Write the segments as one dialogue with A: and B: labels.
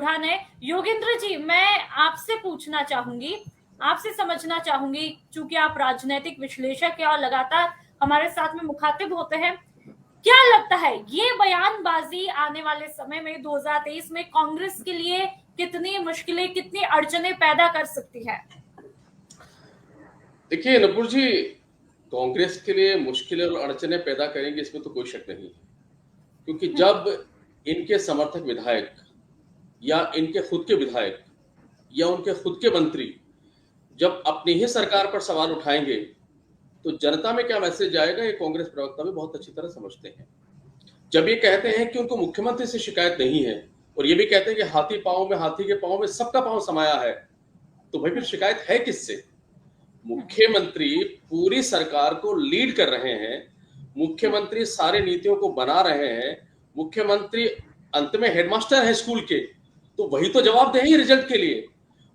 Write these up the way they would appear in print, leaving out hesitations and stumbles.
A: बुरहान है। योगेंद्र जी, मैं आपसे पूछना चाहूंगी, आपसे समझना चाहूंगी, चूंकि आप राजनीतिक विश्लेषक हैं और लगातार हमारे साथ में मुखातिब होते हैं, क्या लगता है ये बयानबाजी आने वाले समय में 2023 में कांग्रेस के लिए कितनी मुश्किलें, कितनी अड़चनें पैदा कर सकती है?
B: देखिए नुपुर जी, कांग्रेस के लिए मुश्किलें और अड़चनें पैदा करेंगे इसमें तो कोई शक नहीं है। क्योंकि जब इनके समर्थक विधायक या इनके खुद के विधायक या उनके खुद के मंत्री जब अपनी ही सरकार पर सवाल उठाएंगे तो जनता में क्या मैसेज जाएगा, ये कांग्रेस प्रवक्ता भी बहुत अच्छी तरह समझते हैं। जब ये कहते हैं कि उनको मुख्यमंत्री से शिकायत नहीं है और ये भी कहते हैं कि हाथी के पांव में सबका पांव समाया है, तो भाई फिर शिकायत है किससे? मुख्यमंत्री पूरी सरकार को लीड कर रहे हैं, मुख्यमंत्री सारे नीतियों को बना रहे हैं, मुख्यमंत्री अंत में हेडमास्टर है स्कूल के, तो वही तो जवाब देंगे रिजल्ट के लिए।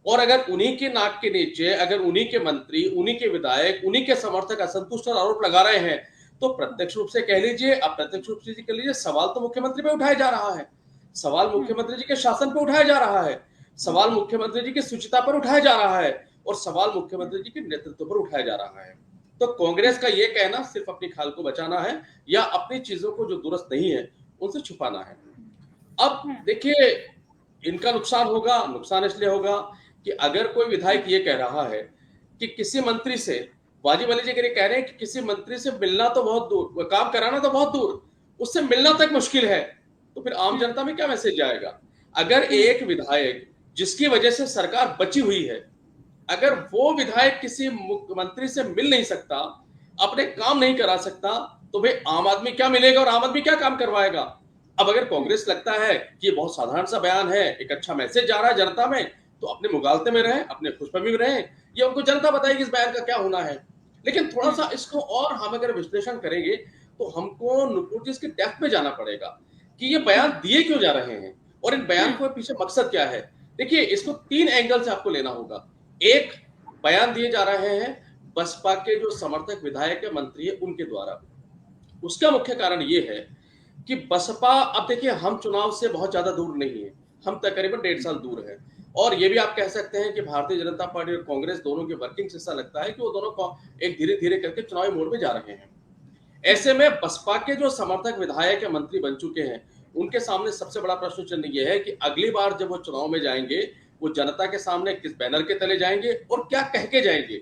B: और अगर उन्हीं के नाक के नीचे अगर उन्हीं के मंत्री, उन्हीं के विधायक, उन्हीं के समर्थक असंतुष्ट और आरोप लगा रहे हैं, तो प्रत्यक्ष रूप से कह लीजिए, अप्रत्यक्ष रूप से कह लीजिए, सवाल तो मुख्यमंत्री पे उठाया जा रहा है, सवाल मुख्यमंत्री जी के शासन पर उठाया जा रहा है, सवाल मुख्यमंत्री जी की शुचिता पर उठाया जा रहा है और सवाल मुख्यमंत्री जी के नेतृत्व पर उठाया जा रहा है। तो कांग्रेस का यह कहना सिर्फ अपनी खाल को बचाना है या अपनी चीजों को जो दुरुस्त नहीं है उनसे छुपाना है। अब देखिए, इनका नुकसान होगा, नुकसान इसलिए होगा कि अगर कोई विधायक ये कह रहा है कि किसी मंत्री से, वाजिब अली जी कह रहे हैं कि किसी मंत्री से मिलना तो बहुत दूर, काम कराना तो बहुत दूर, उससे मिलना तक मुश्किल है, तो फिर आम जनता में क्या मैसेज जाएगा? अगर एक विधायक जिसकी वजह से सरकार बची हुई है, अगर वो विधायक किसी मुख्यमंत्री से मिल नहीं सकता, अपने काम नहीं करा सकता, तो भाई आम आदमी क्या मिलेगा और आम आदमी क्या काम करवाएगा? अब अगर कांग्रेस लगता है कि ये बहुत साधारण सा बयान है, एक अच्छा मैसेज जा रहा है जनता में, तो अपने मुगालते में रहे, अपने खुशफहमी में रहे, ये उनको जनता बताएगी इस बयान का क्या होना है। लेकिन थोड़ा सा इसको और हम अगर विश्लेषण करेंगे तो हमको नुपुर जी इसके डेप्थ में जाना पड़ेगा कि ये बयान दिए क्यों जा रहे हैं और इन बयान के पीछे मकसद क्या है। देखिए, इसको 3 एंगल से आपको लेना होगा। एक, बयान दिए जा रहे हैं बसपा के जो समर्थक विधायक है, मंत्री है, उनके द्वारा। उसका मुख्य कारण ये है कि बसपा, अब देखिए हम चुनाव से बहुत ज्यादा दूर नहीं है, हम तकरीबन 1.5 साल दूर है, और ये भी आप कह सकते हैं कि भारतीय जनता पार्टी और कांग्रेस दोनों के वर्किंग से ऐसा लगता है कि वो दोनों एक धीरे धीरे करके चुनावी मोड में जा रहे हैं। ऐसे में बसपा के जो समर्थक विधायक या मंत्री बन चुके हैं, उनके सामने सबसे बड़ा प्रश्न चिन्ह यह है कि अगली बार जब वो चुनाव में जाएंगे, वो जनता के सामने किस बैनर के तले जाएंगे और क्या कह के जाएंगे।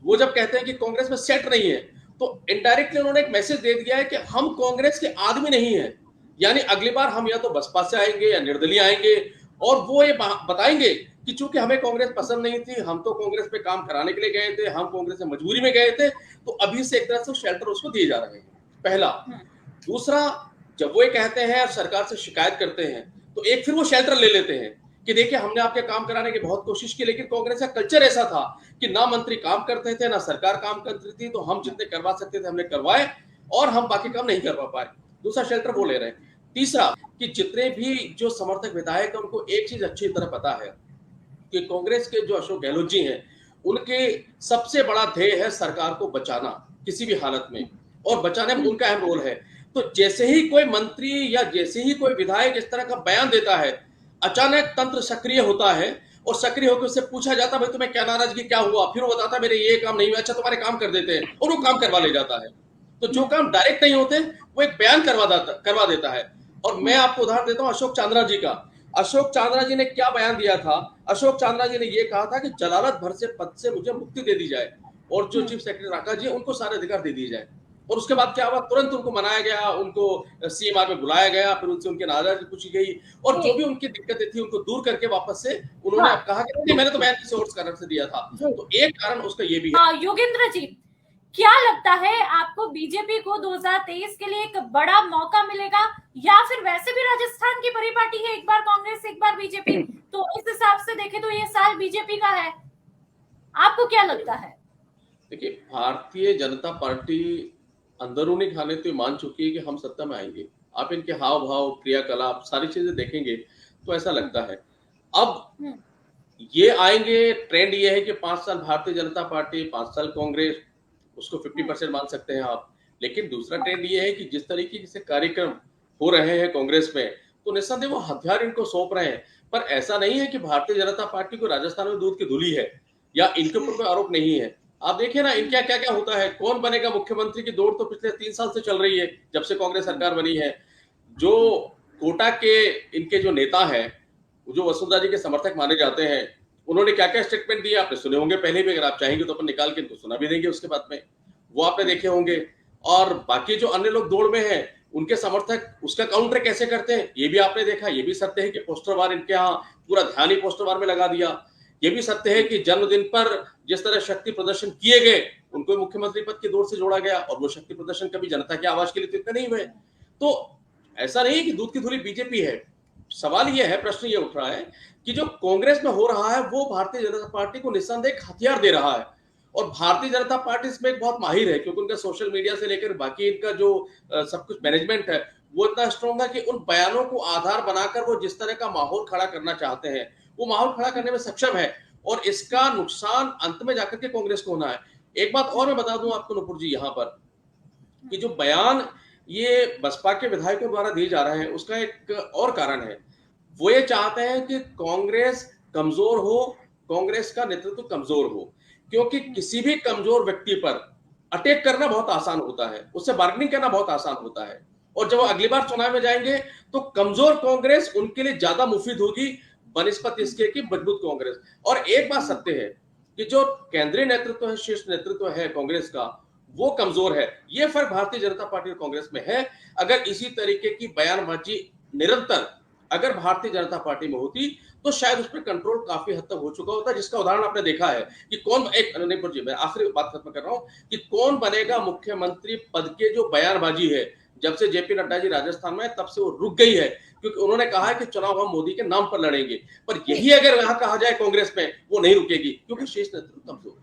B: वो जब कहते हैं कि कांग्रेस में सेट नहीं है, तो इनडायरेक्टली उन्होंने एक मैसेज दे दिया है कि हम कांग्रेस के आदमी नहीं है, यानी अगली बार हम या तो बसपा से आएंगे या निर्दलीय आएंगे, और वो ये बताएंगे कि चूंकि हमें कांग्रेस पसंद नहीं थी, हम तो कांग्रेस पे काम कराने के लिए गए थे, हम कांग्रेस में मजबूरी में गए थे, तो अभी से एक तरह से शेल्टर उसको दिए जा रहे हैं, पहला। दूसरा, जब वो ये कहते हैं और सरकार से शिकायत करते हैं, तो एक फिर वो शेल्टर ले लेते हैं कि देखिए हमने आपके काम कराने की बहुत कोशिश की, लेकिन कांग्रेस का कल्चर ऐसा था कि ना मंत्री काम करते थे ना सरकार काम करती थी, तो हम जितने करवा सकते थे हमने करवाए और हम बाकी काम नहीं करवा पाए। दूसरा शेल्टर वो ले रहे हैं। तीसरा, कि जितने भी जो समर्थक विधायक है उनको एक चीज अच्छी तरह पता है कि कांग्रेस के जो अशोक गहलोत जी हैं, उनके सबसे बड़ा ध्येय है सरकार को बचाना किसी भी हालत में, और बचाने में उनका अहम रोल है। तो जैसे ही कोई मंत्री या जैसे ही कोई विधायक इस तरह का बयान देता है, अचानक तंत्र सक्रिय होता है और सक्रिय होकर उससे पूछा जाता है भाई तुम्हें क्या नाराजगी, क्या हुआ, फिर वो बताता है मेरे ये काम नहीं हुआ, अच्छा तुम्हारे काम कर देते हैं, और वो काम करवा ले जाता है। तो जो काम डायरेक्ट नहीं होते वो एक बयान करवा देता है। और मैं आपको उदाहरण देता हूं अशोक चांद्रा जी का। अशोक चांद्रा जी ने क्या बयान दिया था? अशोक चांद्रा जी ने यह कहा था कि जलालत भर से पद से मुझे मुक्ति दे दी जाए और जो चीफ सेक्रेटरी राका जी उनको सारे अधिकार दे दिए जाए। और उसके बाद क्या हुआ? तुरंत उनको मनाया गया, उनको सीएमआर में बुलाया गया, फिर उनसे उनकी नाराजगी पूछी गई और जो भी उनकी दिक्कतें थी उनको दूर करके वापस से उन्होंने अब कहा कि मैंने तो बयान किसी और कारण से दिया था। तो एक कारण उसका ये भी है।
A: योगेंद्र जी, क्या लगता है आपको बीजेपी को 2023 के लिए एक बड़ा मौका मिलेगा, या फिर वैसे भी राजस्थान की परिपाटी है, एक बार कांग्रेस एक बार बीजेपी, तो इस हिसाब से देखें तो ये साल बीजेपी का है, आपको क्या लगता है?
B: देखिए, भारतीय जनता पार्टी अंदरूनी खाने तो मान चुकी है कि हम सत्ता में आएंगे। आप इनके हाव भाव, क्रियाकलाप, सारी चीजें देखेंगे तो ऐसा लगता है। अब ये आएंगे, ट्रेंड ये है कि 5 साल भारतीय जनता पार्टी, 5 साल कांग्रेस, उसको 50% मान सकते हैं आप। लेकिन दूसरा ट्रेंड ये है कि जिस तरीके से कार्यक्रम हो रहे हैं कांग्रेस में, तो निस्संदेह वो हथियार इनको सौंप रहे हैं। पर ऐसा नहीं है कि भारतीय जनता पार्टी को राजस्थान में दूध की धुली है या इनके ऊपर कोई आरोप नहीं है। आप देखिए ना, इनका क्या क्या होता है, कौन बनेगा मुख्यमंत्री की दौड़ तो पिछले 3 साल से चल रही है, जब से कांग्रेस सरकार बनी है। जो कोटा के इनके जो नेता हैं, जो वसुंधरा जी के समर्थक माने जाते हैं, उन्होंने क्या क्या स्टेटमेंट दिए आपने सुने होंगे पहले भी, अगर आप चाहेंगे तो अपन निकाल के इनको सुना भी देंगे उसके बाद में, वो आपने देखे होंगे। और बाकी जो अन्य लोग दौड़ में हैं, उनके समर्थक उसका काउंटर कैसे करते हैं ये भी आपने देखा। ये भी सत्य है कि पोस्टर वार इनके यहाँ पूरा ध्यान ही पोस्टर वार में लगा दिया। ये भी सत्य है कि जन्मदिन पर जिस तरह शक्ति प्रदर्शन किए गए, उनको मुख्यमंत्री पद की दौड़ से जोड़ा गया, और वो शक्ति प्रदर्शन कभी जनता की आवाज के लिए तो इतने नहीं हुए। तो ऐसा नहीं है कि दूध की धुली बीजेपी है। सवाल ये है, प्रश्न ये उठ रहा है कि जो कांग्रेस में हो रहा है वो भारतीय जनता पार्टी को निस्संदेह हथियार दे रहा है, और भारतीय जनता पार्टी इसमें एक बहुत माहिर है, क्योंकि उनका सोशल मीडिया से लेकर बाकी इनका जो सब कुछ मैनेजमेंट है वो इतना स्ट्रॉन्ग है कि उन बयानों को आधार बनाकर वो जिस तरह का माहौल खड़ा करना चाहते हैं वो माहौल खड़ा करने में सक्षम है, और इसका नुकसान अंत में जाकर के कांग्रेस को होना है। एक बात और मैं बता दूं आपको नुपुर जी यहाँ पर, कि जो बयान ये बसपा के विधायकों द्वारा दिए जा रहे हैं उसका एक और कारण है। वो ये चाहते हैं कि कांग्रेस कमजोर हो, कांग्रेस का नेतृत्व कमजोर हो, क्योंकि किसी भी कमजोर व्यक्ति पर अटैक करना बहुत आसान होता है, उससे बार्गेनिंग करना बहुत आसान होता है, और जब वो अगली बार चुनाव में जाएंगे तो कमजोर कांग्रेस उनके लिए ज्यादा मुफीद होगी बनिस्पत इसके की मजबूत कांग्रेस। और एक बात सत्य है कि जो केंद्रीय नेतृत्व है, शीर्ष नेतृत्व है कांग्रेस का, वो कमजोर है। ये फर्क भारतीय जनता पार्टी और कांग्रेस में है। अगर इसी तरीके की बयानबाजी निरंतर अगर भारतीय जनता पार्टी में होती तो शायद उस पर कंट्रोल काफी हद तक हो चुका होता, जिसका उदाहरण आपने देखा है कि कौन, एक नुपुर जी मैं आखिरी बात खत्म कर रहा हूं, कि कौन बनेगा मुख्यमंत्री पद के जो बयानबाजी है, जब से जेपी नड्डा जी राजस्थान में तब से वो रुक गई है, क्योंकि उन्होंने कहा है कि चुनाव हम मोदी के नाम पर लड़ेंगे। पर यही अगर यहां कहा जाए कांग्रेस में, वो नहीं रुकेगी, क्योंकि शीर्ष नेतृत्व कमजोर है।